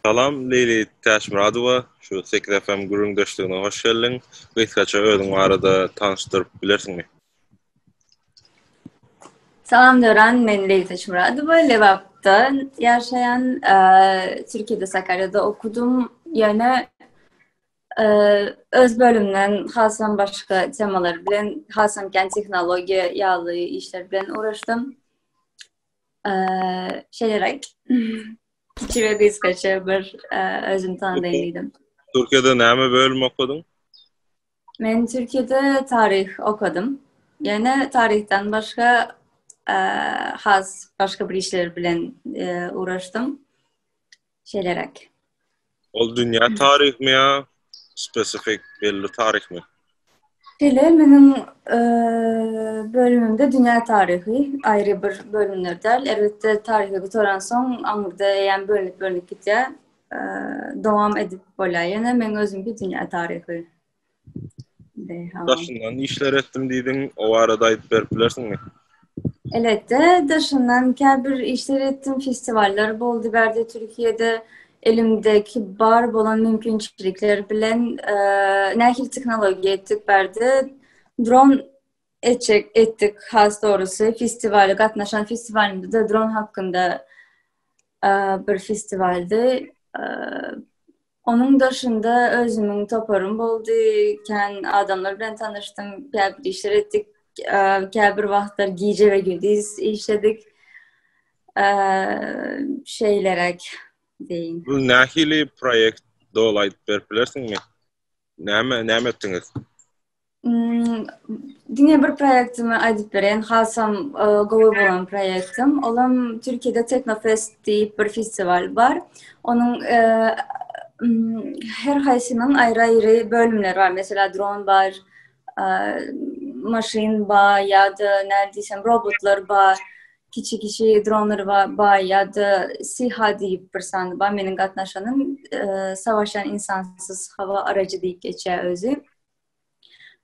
Salam Leyli Taşmuradova, şu Sekre FM guruldaşlığına hoş geldin. Kısaca özüň barada tanıştırıp bilersiňmi? Salam Dören, men Leyla Taşmuradova, Levap'ta yaşayan, Türkiye'de Sakarya'da okudum. Yani öz bölümden hasam başka temalar bilen, hasam gen teknoloji yağlı işler bilen uğraştım. Şeylerek, kiçi ve kıskaça bir özüm tanıdaydım. Türkiye'de näme bölüm okudun? Men Türkiye'de tarih okudum. Yani tarihten başka başka bir işler bilen uğraştım. Şeylerek. Ol dünya tarih mi ya? Spesifik belli tarih mi? Benim bölümümde dünya tarihi ayrı bir bölümlerdir. Elbette tarihe bitoran son amurda yani bölünüp gitse devam edip bolayana men özümki dünya tarihi. Daşından işler ettim diýdiň, o arada aýdyp berip bilersiňmi? Elbette dışından bir işler ettim, festivaller boldu berdi Türkiye'de elimdeki bar bolan mümkünçilikler bilen nähil teknoloji ettik berdi. Drone ettik has doğrusu festivale gatnaşan festivalinde de drone hakkında bir festivaldi. Onun dışında özümün toparım boldu, adamlar bilen tanıştım, bir işler ettik. Bir vaxtlar gece ve gündüz işledik. Şeylerek deyin. Bu nähili proýekt dol aýdyp berip bilersiňmi? Näme etdiňiz? Dünya bir proyektimi aýdyp beren, hasam gowy bolan proyektim. Olam Türkiye'de Teknofest diýip bir festival var. Onun her haysynyň ayrı bölümleri var. Mesela drone var, maşin var ya da neredeyse robotlar var. Kiçi dronlar var ya da SİHA diýip bir sany var. Meniň gatnaşanym savaşan insansız hava aracı diýip geçýär özü.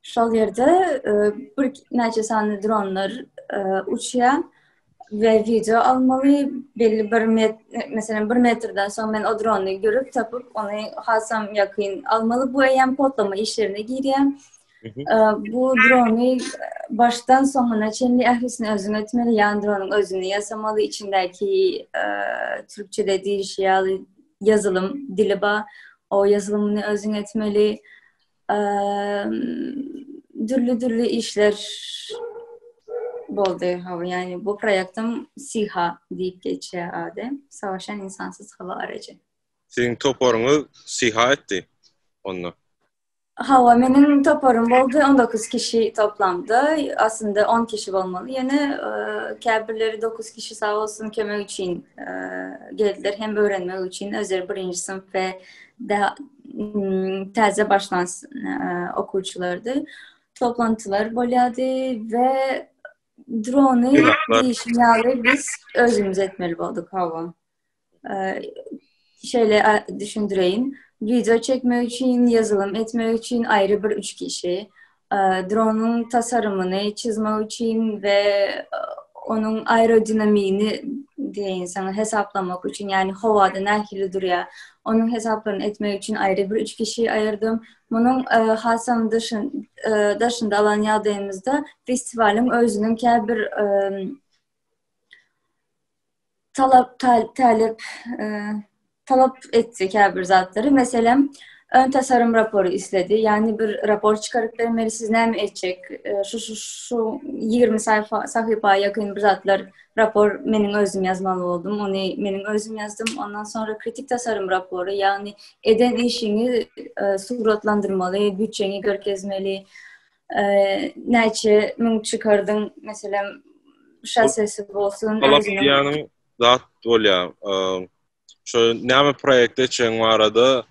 Şol yerde bir näçe sanly dronlar uçýar ve video almaly. Belli mesela 1 metrden soň men o drony görüp tapıp onu hasam yakyn almaly. Bu eýem kodlama işlerine girýär. Bu drony baştan sonuna çenli ahlisini özün etmeli. Yani drone'un özünü yasamalı. İçindeki Türkçe dediği yazılım dili var. O yazılımını özün etmeli. Dürlü işler boldu. Yani bu proyektim SİHA deyip geçiyor adı. Savaşan insansız hava aracı. Senin toparyňy SİHA etdi onu. Menin toparım oldu. 19 kişi toplandı. Aslında 10 kişi olmalı. Yani käbirleri 9 kişi sağ olsun kömek için geldiler. Hem öğrenmek için özel birinci sınıf ve daha taze başlansın okuyuculardı. Toplantılar bolyadı ve drone'u değişimleri biz özümüz etmeli olduk hava. Şöyle düşündüreyim. Video çekmek için, yazılım etmek için ayrı bir 3 kişi. Drone'un tasarımını çizmek için ve onun aerodinamiğini diye insanı hesaplamak için yani havada nähili duruyor. Onun hesaplarını etmek için ayrı bir 3 kişi ayırdım. Bunun hasam dışında alan yadığımızda festivalin özünün bir talep ettik bir zatları. Mesela ön tasarım raporu istedi. Yani bir rapor çıkarıp vermeli siz ne mi edecek? Şu 20 sayfa yakın bir zatlar rapor benim özüm yazmalı oldum. Onu benim özüm yazdım. Ondan sonra kritik tasarım raporu yani eden işini suratlandırmalı, bütçeni görkezmeli. Näçe mün çıkardın mesela şasesi olsun. Yani zat bolya. Şu näme proýekde çeň barada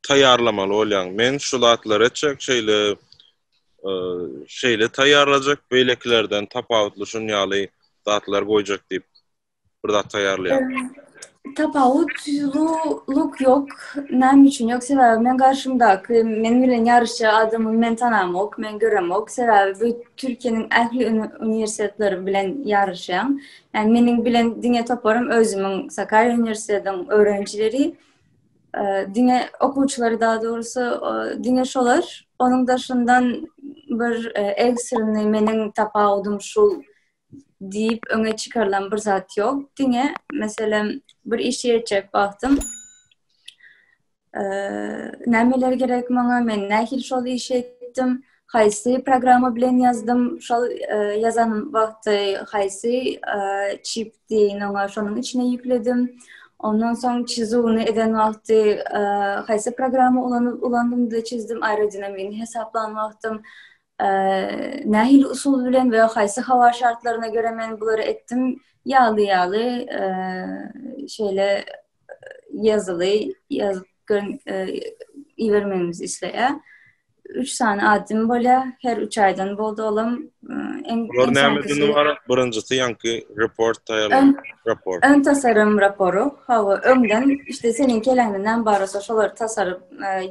taýarlamaly bolýan. Men şu latlar etjek şeýle taýarlajak beýleklerden tapawutly şunýaly zatlar goýjak diýip bir zat taýarlaýar. Tapawutluk yok. Näme üçin yok? Sebäbi men garşymdaky, men bilen yarışçy adamy men tanamok, men göremok. Sebäbi bu Türkiýanyň ähli uniwersitetleri bilen yarışýan. Yani meniň bilen diňe taparym özümiň Sakarya Üniversitetiň öğrencileri, diňe okuwçylary daha doğrusu diňe şolar. Onuň daşyndan bir ekstrany meniň tapawudym şul deyip öňe çykarılan bir zat yok. Diňe meselem bir iş ýetjek baktım. Nämeler gerek maňa, men nähil şol iş etdim. Haýsy programa bilen yazdım. Şol yazan wagty haýsy chip diýen oňa şonuň içine ýükledim. Ondan soň çizuwny eden wagty haýsy programa ulandım da çizdim. Aerodinamik hesaplanmaktym. Nähil usul bilen we haýsy hawa şartlaryna göre men bulary etdim. Ýaly şeýle yazıly iwermemiz isleýär. 3 tane adım bolýar. Her 3 aýdan boldy olam. Bular näme var? Birinjisi ýanky report taýýarlan rapor. Ön tasarım raporu. Hawa öňden işte senin keländinden barasa şolary tasaryp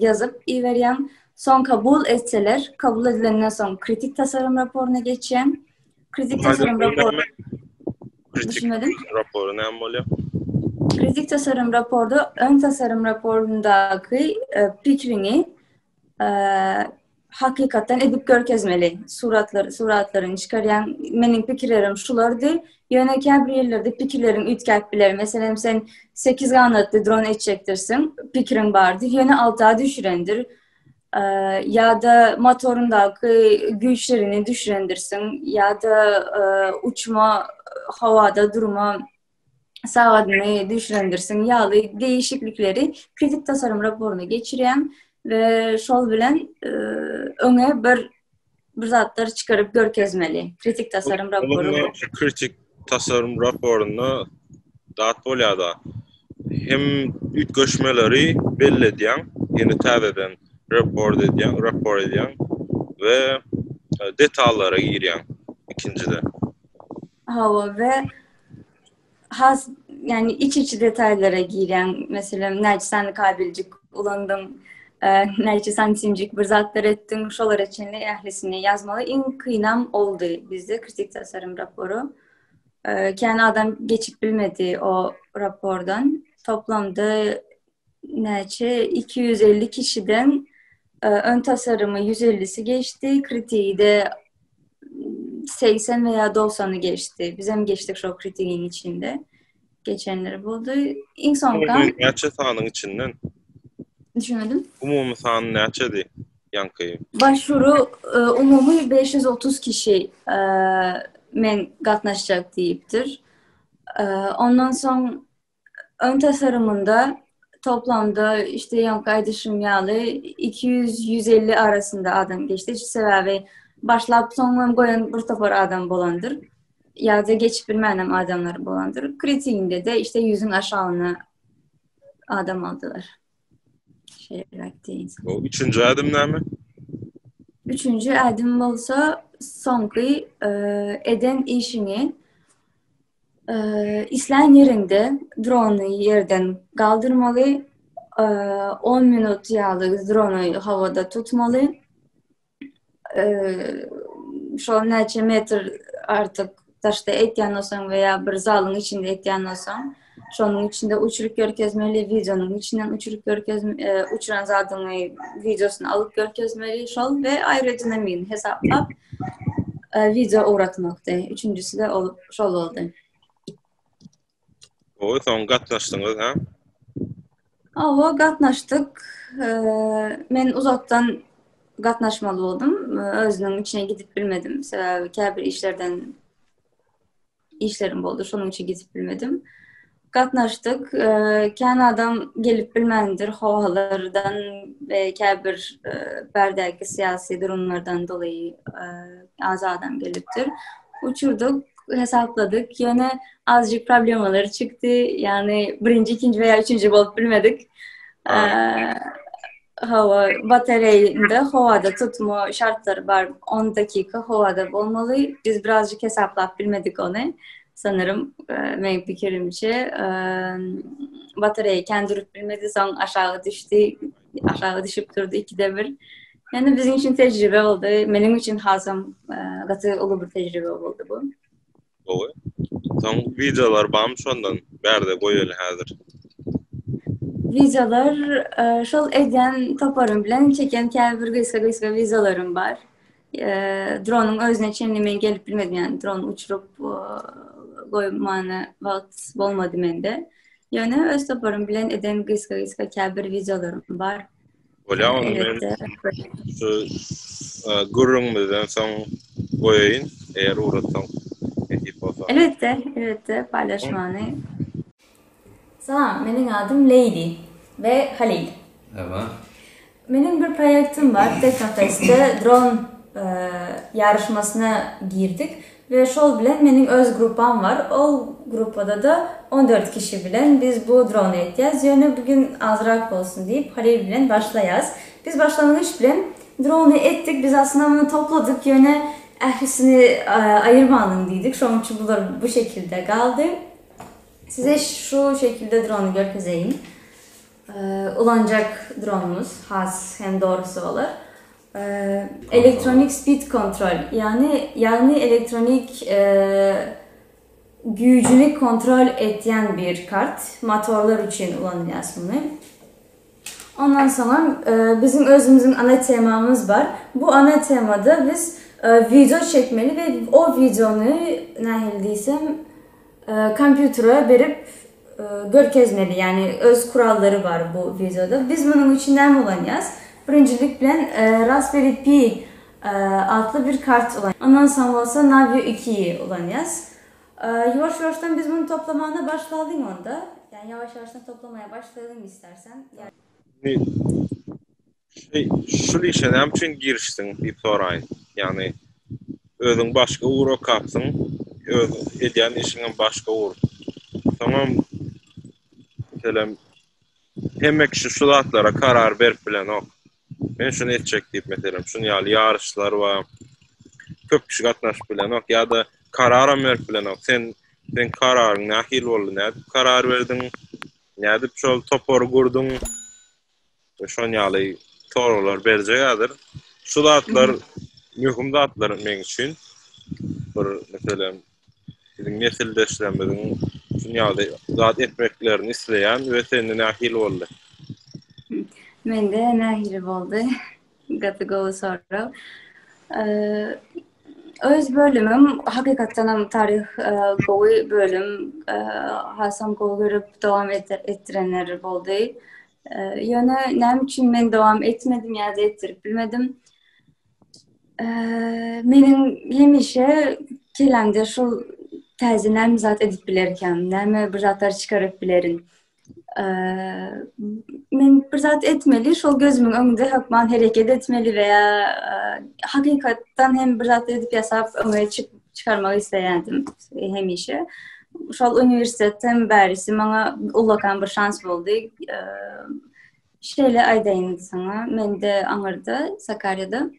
yazıp iwerýän. Son kabul etseler, kabul edilenden son kritik tasarım raporuna geçen. Kritik tasarım raporu. Düşünmedim. Raporu näme bolýar? Kritik tasarım raporda ön tasarım raporundaky pikrini hakikaten edip görkezmeli. Suratlaryny çykarýan meniň pikirlerim şulardy. Ýöne käbir ýerlerde pikirlerin ütkäpbiler. Meselem sen 8 ganatly drone etjekdirsiň, pikirin bardy. Ýöne 6-a düşürendir. Ya da motorundaky güýçlerini düşürendirsin. Ya da uçma, havada durma saatini düşürendirsin. Ýaly değişiklikleri kritik tasarım raporuna geçirýän ve şol bilen öňe bir zatlar çıkarıp görkezmeli. Kritik tasarım raporu. Kritik tasarım raporunu dat bolýar-da. Hem ütgeşmeleri belli edýän, ýene täzeden rapor edýän ve detallara girýän ikincide. Hawa ve yani iç detaylara girýän, mesela näçe kabilcik ulandım, näçe santimcik bir zatlar etdim, şolar içinde ählisini yazmaly. Iň kynam oldy bizde kritik tasarım raporu. Kendi adam geçip bilmedi o rapordan. Toplamda näçe 250 kişiden ön tasarımı 150'si geçti, kritiği de 80 veya 90'ı geçti. Biz hem geçtik şu kritiğin içinde. Geçenleri buldu. İn sonka... Näçe sanyň içinden? Düşünmedim. Umumy sany näçedi ýanky? Başvuru umumy 530 kişi men gatnaşjak diýipdir. Ondan soň ön tasarımında toplamda işte ýanky aýdyşym ýaly 200-150 arasında adam geçti. Sebäbi başlap soňdan goýan bir topar adam bolandyr. Ya da geçip bilmenem adamlar bolandyr. Kritiğinde de işte 100'ün aşağına adam aldılar. O üçüncü adım näme? Üçüncü adım bolsa soňky eden işini islen yerinde drone yerden galdırmalı, 10 minut ýaly drone havada tutmalı. Şol näçe metr artık taşta etýän olsaň veya bir zalyň içinde etýän olsaň, şonuň içinde uçurup görkezmeli, videonun içinden uçuran zadyň videosunu alıp görkezmeli şol ve aerodinamik hesaplap video uğratmakda. Üçüncüsü de şol oldu. O son gatnaşdyňyz, ha? Awa gatnaşdyk. Men uzaktan gatnaşmaly boldum. Özüniň içine gidip bilmedim. Sebäbi käbir işlerim boldu. Şonuň üçin gidip bilmedim. Gatnaşdyk. Kän adam gelip bilmendir. Hawalardan ve käbir berdäki siyasi durumlardan dolayı az adam gelipdir. Uçurduk, hesapladık. Ýöne azıcık problemleri çıktı. Yani birinci, ikinci veya üçüncü bolup bilmedik. Hava bataryayında havada tutma şartları var. 10 dakika havada olmalı. Biz birazcık hesaplap bilmedik onu. sanırım benim fikrimce bataryayı kendürüp bilmedi, son aşağı düştü, aşağı düşüp durdu ikide bir. Yani bizim için tecrübe oldu. Benim için hasam katı ulu bir tecrübe oldu bu. Oy. Son videolar bağımmış ondan berde koyuyor hazır. Vizalar şol eden toparım bilen çeken bir gıyska vizalarım var. Drone'un özüne çenlimeyi gelip bilmedim yani drone uçurup koymana vakt olmadı mende. Yani öz toparım bilen eden gıyska kâbir vizalarım var. Ola onu men Elbette. şu gurrumdan son koyayım eğer uğratsam ekip olsa. Elbette paylaşmanı. Selam, benim adım Leyli ve Halil. Evet. Benim bir projektim var. Teknofest'te drone yarışmasına girdik. Ve şol bilen benim öz grupam var. O grupada da 14 kişi bilen biz bu drone'u eteceğiz. Yani bugün azrak olsun deyip Halil bilen başlayacağız. Biz başlangıç bilen drone'u ettik. Biz aslında bunu topladık. Yani ehlisini ayırmanın dedik. Şu an çubuğlar bu şekilde kaldı. Size şu şekilde drone'u göstereyim. Ulanacak drone'umuz has hem doğrusu olur. Elektronik speed control yani elektronik gücünü kontrol eden bir kart. Motorlar için kullanılıyor bunu. Ondan sonra bizim özümüzün ana temamız var. Bu ana temada biz video çekmeli ve o videonu nehildiysem kompütere verip görkezmeli. Yani öz kuralları var bu videoda. Biz bunun içinden kullanacağız. Birincilik bilen Raspberry Pi adlı bir kart olan. Ondan sonra olsa Navio 2'yi kullanacağız. Yavaş yavaştan biz bunu toplamaya başlayalım onda. Yani yavaş yavaştan toplamaya başlayalım istersen. Yani... Şu işe ne için giriştin bir sorayım. Yani özün başka uğra kapsın. Ediyen işinin başka uğur. Tamam. Mesela hemek şu sulatlara karar verip bilen ok. Ben şunu etcek deyip mesela şunu yarışlar var. Köp kişi katnaş bilen ok ya da karara verip bilen ok. Sen kararın nahil oldu. Ne karar verdin? Ne dip şol topor kurdun? Şon yalı sorular bercegadır. Sulatlar mühim zatlar men için. Bir mesela bizim nesildeşlerimizin dünyada zat etmeklerini isteyen ve senin nahil oldu. Men de nahil oldu. Gatı soru. Öz bölümüm hakikaten tarih gowy bölüm hasam görüp devam ettirenler oldu. Yani nem için men devam etmedim ya da ettirip bilmedim. Menin hemişe kelamda şu təzələr zat edip bilerken, näme bir zatlar çıkarıp bilerin. Men bir zat etmeli, şol gözümün öňünde hakman hareket etmeli veya hakikaten hem bir zat edip yasap öňe çıkarmak isteyendim hemişe. Şol üniversitetem bärisi maňa ulakan bir şans boldy. Şeýle aýdaýyn sana, men de aňyrda Sakarya'da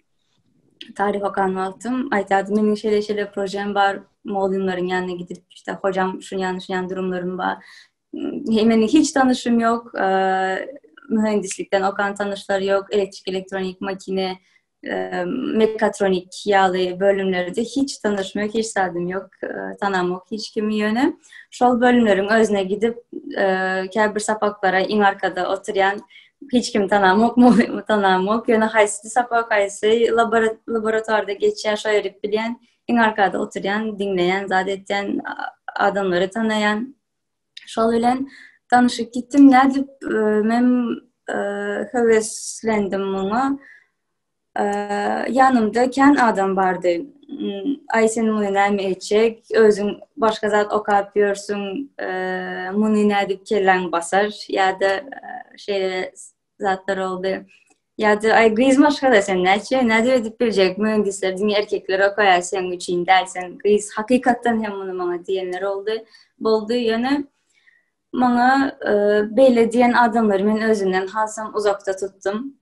tarih okanlygy aldım. Aytadı, menin şeýle projem bar, moğolunların yanına gidip işte hocam şunyan durumlarım var. Hemen hiç tanışım yok. Mühendislikten okan tanışlar yok. Elektrik, elektronik, makine, mekatronik yağlı bölümlerde hiç tanışım yok. Hiç sadım yok. Tanam yok. Hiç kimi yöne. Şol bölümlerin özüne gidip kâbir sapaklara in arkada oturan hiç kim tanam yok. Yöne haysi sapak haysi laboratuvarda geçen şöyle bilen in arkada oturan, dinleyen, zaten adamları tanıyan. Şol bilen tanışıp gittim. Nädip men heveslendim ona. Yanımda ken adam vardı. Ay sen bunu näme etjek? Özün başka zat okapıyorsun. Bunu nädip kellen basar ya da şey zatlar oldu. Ya da ay gıyız maşkada sen näçe edip bilecek mühendisler, din erkekler okaya sen üçün dersen gıyız hakikaten hem bunu bana diyenler oldu. Yani bana böyle diyen adamları men özünden hasam uzakta tuttum.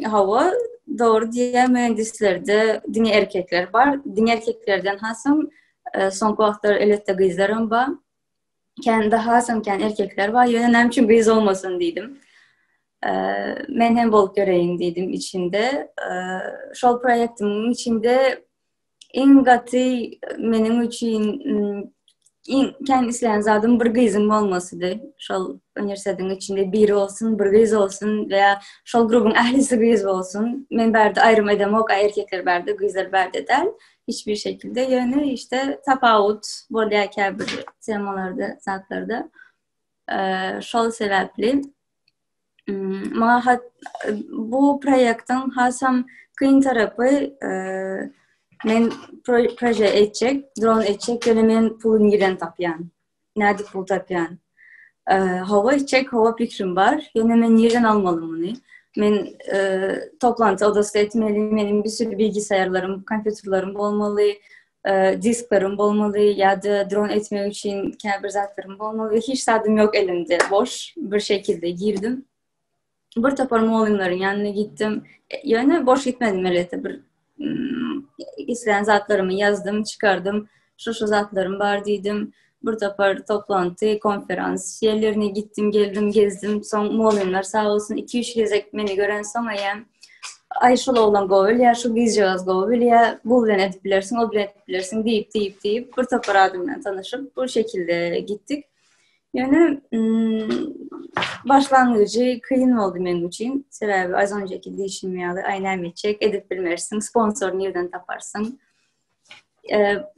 Hava doğru diye mühendisler de din erkekler var. Din erkeklerden hasam Soňky wagtlar elbetde gyzlarym bar. Kendi hasam ken erkekler bar. Ýöne näme üçin gyz olmasyn diýdim. Men hem bolup göreýin diýdim içinde. Şol projektimin içinde en gaty meniň üçin kendi isleyen zadym bir gyzym bolmasydy. Şol üniversitetiň içinde biri olsun, bir gyz olsun veya şol grubun ählisi gyz bolsun. Men bärde aýrym edemok, erkekler bärde, gyzlar bärde däl. Hiçbir şekilde yani işte tapawut bolýar bir temalarda, zatlarda. Şol sebäpli bu projektin hasam kıyın tarafı men proje etjek, drone etjek, ýöne men pulun giren tapýan. Näde pul tapýan? Hawa etjek, hawa pikrim bar. Ýöne men ýerden almalym muny. Men toplantı odasında etmeli, benim bir sürü bilgisayarlarım, kompüterlerim bolmaly, disklerim bolmaly, ya da drone etmek için bir zatlarım bolmaly. Hiç sadım yok elimde, boş bir şekilde girdim. Bir tapar muallimlerin yanına gittim. Yani boş gitmedim elbette. Bir isteyen zatlarımı yazdım, çıkardım. Şu zatlarım var dedim. Bir tapar toplantı, konferans yerlerine gittim, geldim, gezdim. Son muallimler sağ olsun 2-3 gezek beni gören sonra yani ay şol oğlan govel ya şu bizcağız govel ya bu bilen edip bilersin, o bilen edip bilersin deyip bir tapar adımla tanışıp bu şekilde gittik. Yani başlangıcı kıyın oldu benim için. Sebebi az önceki değişim yalı aynen geçecek. Edip bilmersin, sponsor nereden taparsın.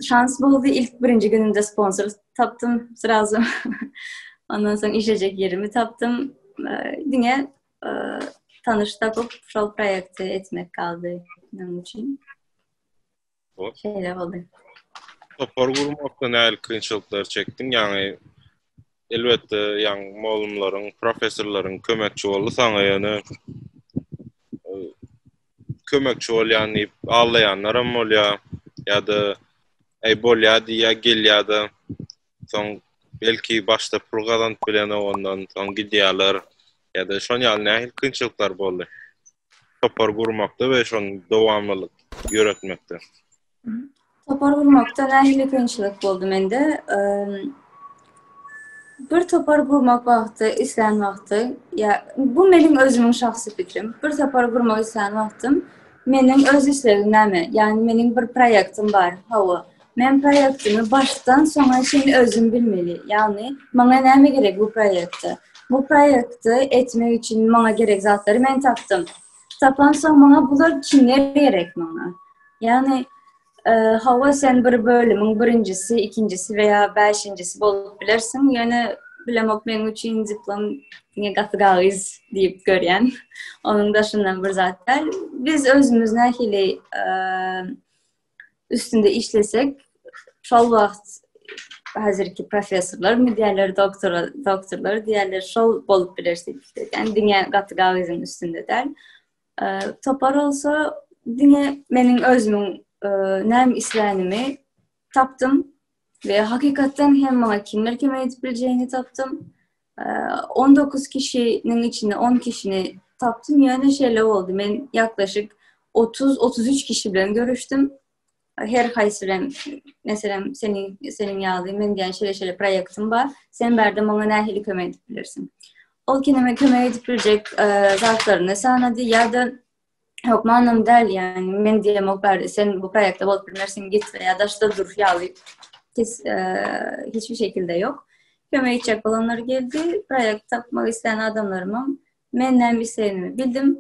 Şans buldu. İlk birinci günümde sponsor taptım sırası. Ondan sonra işecek yerimi taptım. Dünya tanış tapıp şol projekti etmek kaldı benim için. Şeyler oldu. Topar gurmakda näil kynçylyklar çekdiň? Yani elbette yani muallimlaryň, professorlaryň kömekçi boldy saňa ýöne kömekçi bolýan, allaýanlaram bolýar ýa-da bolýar diýä gelýär-de soň belki başda pul gazanyp bilen ondan soň gidýärler ýa-da şol ýaly nähil kynçylyklar boldy. Topar gurmakda we şonu dowamlylyk ýöretmekde. Topar gurmakda nähil kynçylyk boldy mende. Bir topar gurmak wagty, islen wagty, ya bu meniň özümün şahsy pikrim. Bir topar gurmak islen wagtym meniň öz islegim näme? Yani meniň bir projektim bar. Hawa. Men projektimi başdan soňa şeýle özüm bilmeli. Yani maňa näme gerek bu projekte? Bu projekti etmek için maňa gerek zatlary men tapdym. Tapan soň maňa bular kimler gerek maňa? Yani Hawa sen bir bölümün birincisi, ikincisi veya beşincisi bolup bilersin. Yani bilemok men üçin diplom diňe gatgaýyz diýip görýän. Onuň daşyndan bir zatlar. Biz özümüz nähili üstünde işlesek, şol wagt hazırki professorlar, diğerleri doktorlar, diğerleri şol bolup bilersek. Yani diňe gatgaýyzyň üstünde der. Topar olsa diňe meniň özümün näme islenimi tapdym ve hakikaten hem maňa kimler kömek edip bileceğini tapdym. 19 kişinin içinde 10 kişini tapdym. Yani şeýle oldu. Men yaklaşık 30-33 kişi bilen görüşdüm. Her haýsy bilen meselem senin ýaly men diýen şeýle projektim bar. Sen berde maňa nähili kömek edip bilirsin. Ol kineme kömek edip bilecek zatlaryny sanady ýa-da yok manam däl yani men diýemok berde sen bu projekte bolup bilmersin git veya da şda dur ýaly. Hiçbir şekilde yok. Kömek edecek olanlar geldi. Projekt tapmak isteyen adamlarıma men näme isleýänimi bildim,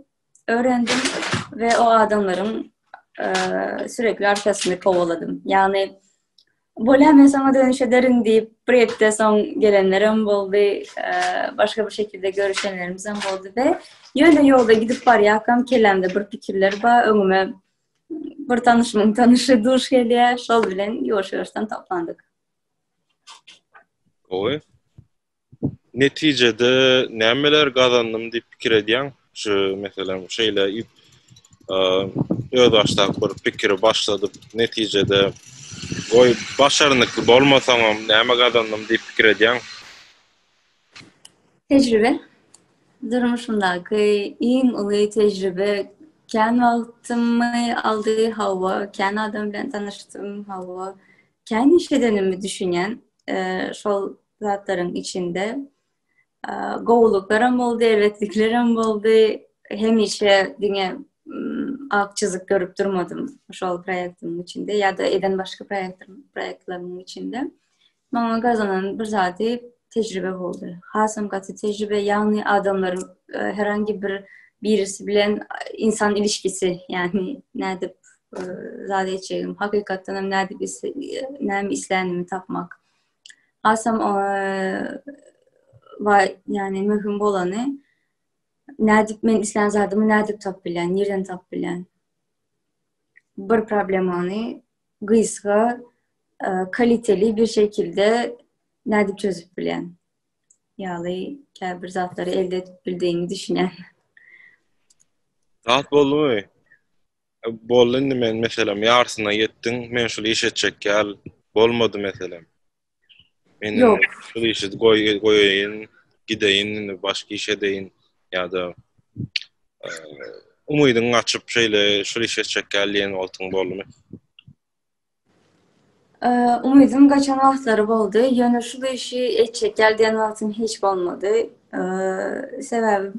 öğrendim ve o adamların sürekli arkasını kovaladım. Yani bolýan sana dönüş ederim deyip projekte son gelenlerim boldy, başka bir şekilde görüşenlerimiz boldy ve ýöne ýolda gidip barýakam kelemde bir pikirler ba öňüme bir tanışı duş gelýär, şol bilen ýoş-ýoşdan toplandyk. Oy. Netijede nämeler gazandym diýip pikir edýän? Şu meselem şeýle öz başda bir pikiri başladyp netijede goý başarynykly bolmasaňam näme gazandym diýip pikir edýän? Tecrübe. Durmuşumdaky iň uly tecrübe kän wagtymy aldy Hawa, kän adam bilen tanışdym Hawa. kendi işedenimi düşünen şol zatların içinde gowluklarım oldu, elbetliklerim oldu. Hem işe dine akçızık görüp durmadım şol proyektimin içinde ya da eden başka proyektlerin içinde. Bana kazanan bir zati tecrübe oldu. Hasım katı tecrübe yani adamların herhangi birisi bilen insan ilişkisi yani nerede zade içerim. Hakikaten hem nerede nem islenimi tapmak. Hasım yani mühim olanı nerede men islen zadımı nerede tap bilen, nereden tap bilen. Bir problemini gıyska kaliteli bir şekilde nerede çözüp bilen. Yani bir zatları elde edip bildiğini düşünen. Zat boldy mu? Boldy men meselem ýarsyna ýetdiň, men şol iş etjek gel bolmady meselem. Men Yok. şol işi goýaýyn, gideýin, başga iş edeýin ýa-da umydyň açyp şeýle şol iş etjek gel diýen oltyň boldymy? Umudum kaçan vaxtları oldu. Yani şu işi etçek geldiğin vaxtım hiç olmadı. Sebebi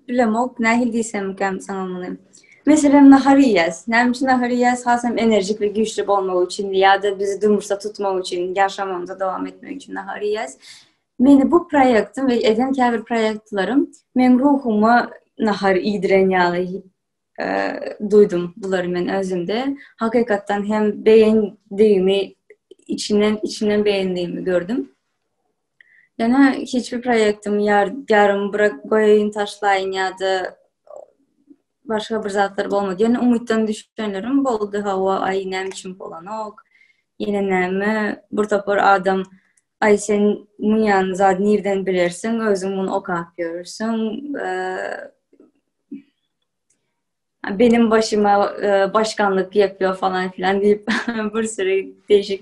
bilemok. Nahil değilsem kem sana bunu. Mesela nahariyaz.Nem için nahariyaz hasem enerjik ve güçlü olmak için ya da bizi durmuşta tutmak için, yaşamamıza devam etmek için nahariyaz. Meni bu proyektim ve eden kâbir proyektlarım men ruhuma nahar idiren yalı duydum bunları men özümde. Hakikaten hem beğendiğimi içinden beğendiğimi gördüm. Yani hiçbir proyektim yarım bırak koyayım taşlayın ya da başka bir zatlar olmadı. Yani umuttan düşünürüm. Boldu hava ay nem için olan ok. Yine nemi bir topar adam ay sen munyan zat nereden bilirsin özün bunu okap görürsün. Benim başıma başkanlık yapıyor falan filan deyip bir sürü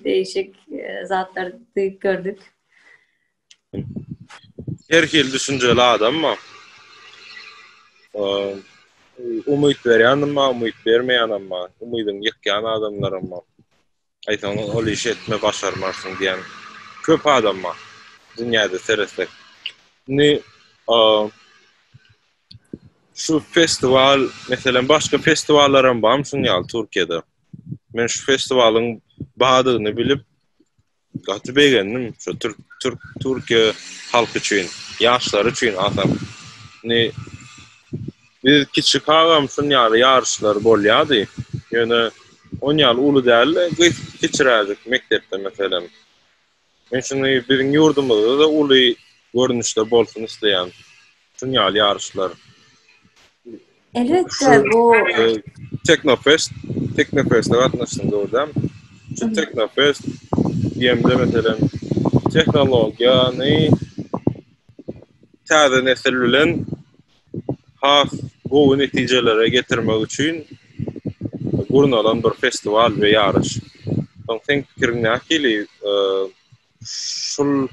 değişik zatlar gördük. Herkil düşünjeli adam mı? Umut berýän ama umut bermeýän ama umydyň ýekýän adamlar ama aýtan ol iş etme başarmarsın diýen köp adam var dünýäde seresek. Ni şu festival mesela başka festivallarım var mı Türkiye'de? Men şu festivalın bahadyny bilip gaty beğendim. Şu Türkiye halkı için, yaşlar için adam. Ni bir kiçik ağam şun yarışlar bolýady. Ýöne on ýaly uly däl, kiçiräjik mektepde mesela. Men şunu bir ýurdumda da uly görnüşde bolsun isleýän. Şun ýaly yarışlar. Elbette bu Teknofest'e katnaştım doğrudan. Şu Teknofest diyemde mesela teknolojiyany täze nesil bilen has gowy netijelere getirmek üçin gurnalan bir festival we ýarış. Sen pikirin näkili şol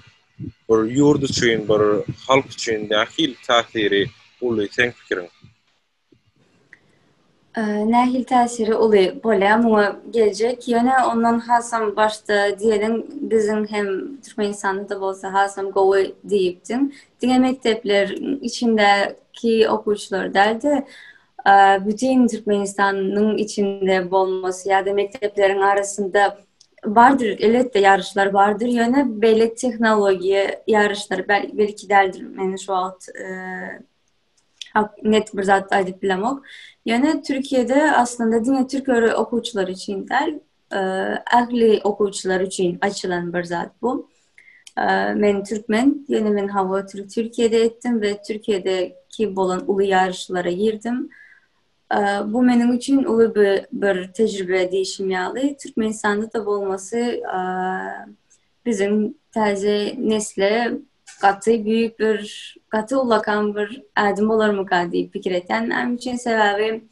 bir ýurt üçin, bir halk üçin näkil täsiri uly sen pikirin? Nähil täsiri uly bolýar, muňa geljek. Ýöne ondan hasam başda diýelim bizim hem Türkmenistanda da bolsa hasam gowy diýipdim. Diňe mektepler içindeki okuwçylar derdi. Bütün Türkmenistan'ın içinde bolması ya da mekteplerin arasında vardır, elbette yarışlar vardır. Yöne belli teknoloji yarışları belki derdir. Yani şu alt net bir zat aydip bilemok. Yani Türkiye'de aslında dine Türk okuwçylar için der, ahli okuwçylar için açılan bir zat bu. Men Türkmen, yani men hava Türkiye'de ettim ve Türkiye'deki bolan ulu yarışlara girdim. Bu benim için ulu bir tecrübe değişim ýaly. Türkmenistan'da da bolması bizim taze nesle katı ulakan bir adım olur mu diýip pikir eten. Benim için sebebi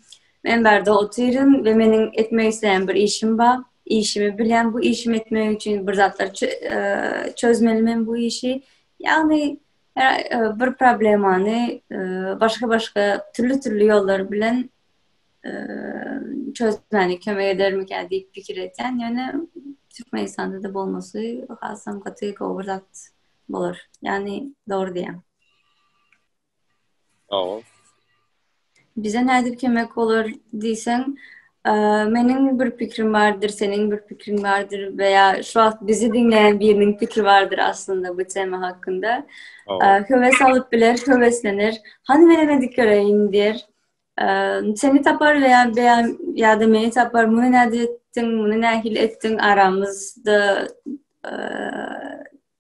men berde oturum ve menin etmek isteyen bir işim var. İşimi bilen bu işimi etmek için bir zatlar çözmelimen bu işi. Yani bir problemany başka türlü yollar bilen çözmeni kömek ederim diýip pikir eten. Yani Türkmenistan'da da olması hasam katı kovrzat olur. Yani doğru diyem. Awa. Bize nedir kömek olur diysen, benim bir fikrim vardır, senin bir fikrin vardır veya şu an bizi dinleyen birinin fikri vardır aslında bu tema hakkında. Awa. Höves alıp bilir, höveslenir. Hani veremedik göreyim der. Seni tapar veya ya da beni tapar. Bunu ne ettin, bunu ne ettin aramızda e,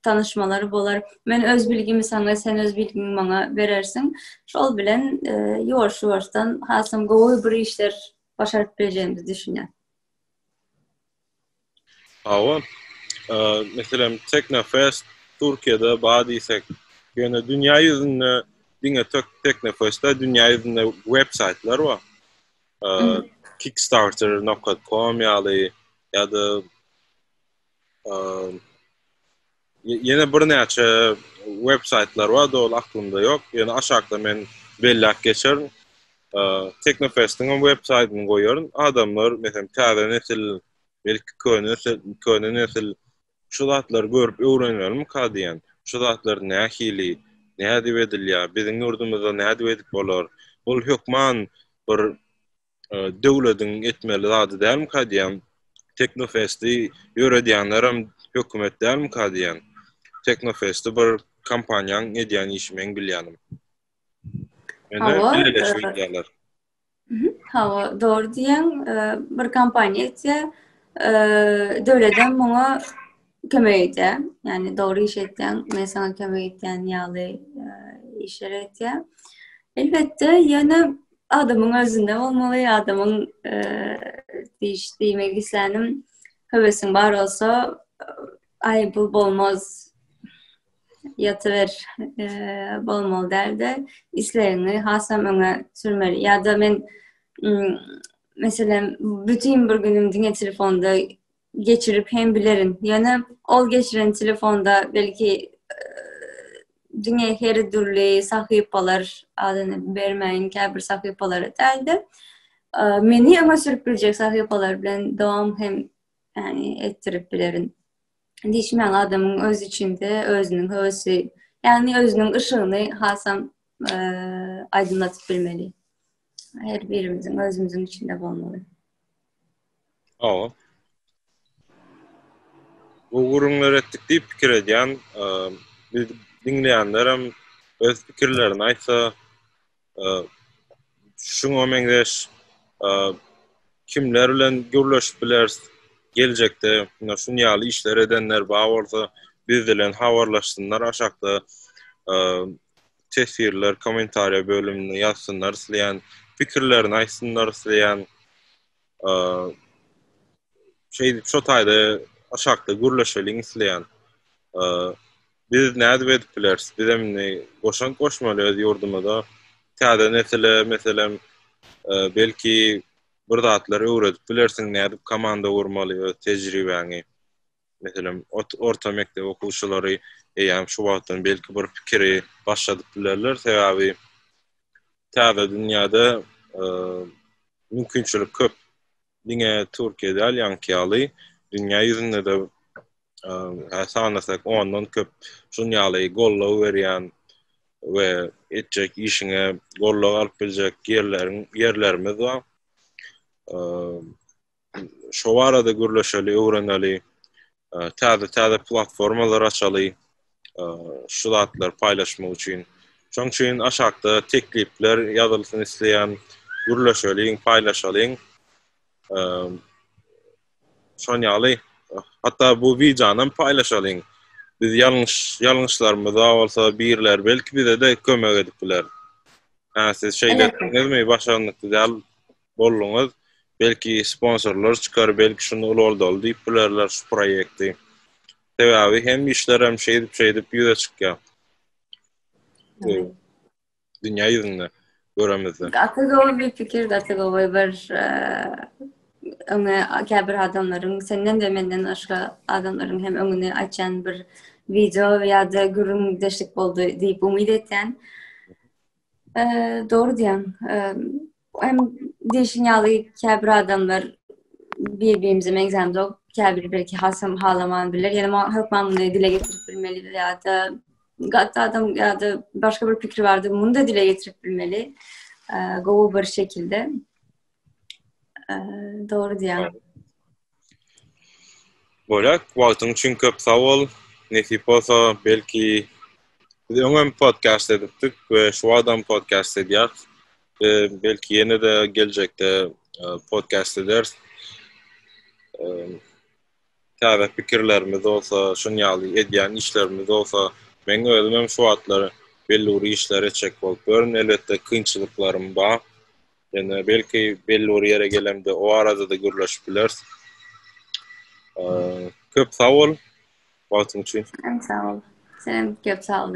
tanışmaları bolar. Ben öz bilgimi sana, sen öz bilgini bana verirsin. Şol bilen yoğurstan hasım gowy bir işler başarıp bileceğimizi düşünüyorum. Awa. Mesela Teknofest Türkiye'de badiysek yani dünya yüzünde Teknofest'te dünya yüzünde website'lar var. Kickstarter.com ya da yine bir neçe website'lar var da ol aklımda yok. Yani aşağıda men bellak geçer. Teknofest'in website'ini koyuyorum. Adamlar mesela tane nesil belki köne nesil şu zatlar görüp öğreniyorum ka diyen. Şu zatlar ne hili, ne adib edilýär, bizim yurdumuzda ne adib edip bolar. Ol hükman bir döwletiň etmeli zady dälmi ka diýen. Teknofest'i ýöredýänlerim hökümet dälmi ka diýen. Teknofest'i bir kampaniýaň edýän işimeň bilýänim. Mene Hava, birleşik edýärler. hava doğru diyen bir kampanya etse devletten bana kömek etse. Yani doğru iş eten, mesela kömek eten yağlı işler etse. Elbette yani adamın özünde olmalı, adamın demek istedim hevesin var olsa ayıp olmaz yatıver bolmaly derdi. İslerini hasam öňe sürmeli. Ya da men mesela bütün bir günüm diňe telefonda geçirip hem bilerin. Yani ol geçiren telefonda belki diňe her türlü sahypalar adını bermeyin käbir sahypalara däldi. Meni öňe sürüp biljek sahypalar bilen dowam hem yani ettirip bilerin. Dişmen adamın öz içinde özünün hövesi yani özünün ışığını hasam aydınlatıp bilmeli. Her birimizin özümüzün içinde olmalı. Awa. Bu gurunlar etdik diýip pikir edýän, biz dinleýänlerim öz pikirlerini aýtsa, şuňa meňzeş kimler bilen görleşip biler, geljekde şunu ýaly işler edenler bar bolsa biz bilen habarlaşsınlar, aşakda tesirler, komentariýa bölümine ýazsynlar, sizleýän pikirlerini aýtsynlar, sizleýän şu taýda aşakda gürleşeliň isleýän. Biz näde edip bileriz? Biz emni goşan goşmaly öz ýurdumyzda. Täze nesile meselem belki bir zatlar öwredip bilersiň näde komanda gurmaly, tejribeňi. Meselem orta mekdep okuwçylary ýa-da şu wagtdan belki bir pikiri başladyp bilerler. Sebäbi täze dünýäde mümkinçilik köp. Diňe Türkiýede alýanky dünýä ýüzünde de sanasak ondan köp şunyaly gollaw berýän we etjek işiňe gollaw alyp biljek yerlerimiz bar. Şo barada gürleşeli, öwreneli, täze platformalar açaly, şu zatlar paýlaşmak üçin. Şoň üçin aşakda teklipler ýazylsyn isleýän, gürleşeli, paýlaşaly. Şonyaly hatta bu wijanam paýlaşalyň. Biz ýalňyşlarymyz bolsa birler belki bize de kömek edip biler. Siz şeýle näme başarnykly däl bolluňuz, belki sponsorlar çykar, belki şunu ol diýip bilerler şu proýekti. Sebäbi hem işler hem şeýdip ýüze çykýar. Dünýä ýüzünde göremizler. Atygowy bir pikir, atygowy bir öňe käbir adamlaryň, senden de menden başga adamlaryň hem öňüne açan bir video ýa-da gürümdeşlik boldy diýip umyt etýän. Doğru diýen. Hem deşinýaly käbir adamlar birbirimize mengzemde o kâbir belki hasım halaman bilir. Yani halkman dile getirip bilmeli ya da hatta adam ya da başka bir fikri vardı. Bunu da dile getirip bilmeli. Govu bir şekilde. Doğru diye. Bolak, wagtyň üçin köp sag bol. Nesip bolsa belki biz öňem podcast edipdik we şu adam podcast edýär. Belki ýene de geljekde podcast ederiz. Täze pikirlerimiz olsa, şunýaly edýän işlerimiz olsa, meň özüm şu watlary belli işler etjek bolup görün. Elbetde kynçylyklarym bar. Yani belki belli ýere gelemde o arada da gürleşip bileriz. Köp sag bol. Wagtyň üçin. Sağ ol. Senin köp sağ ol.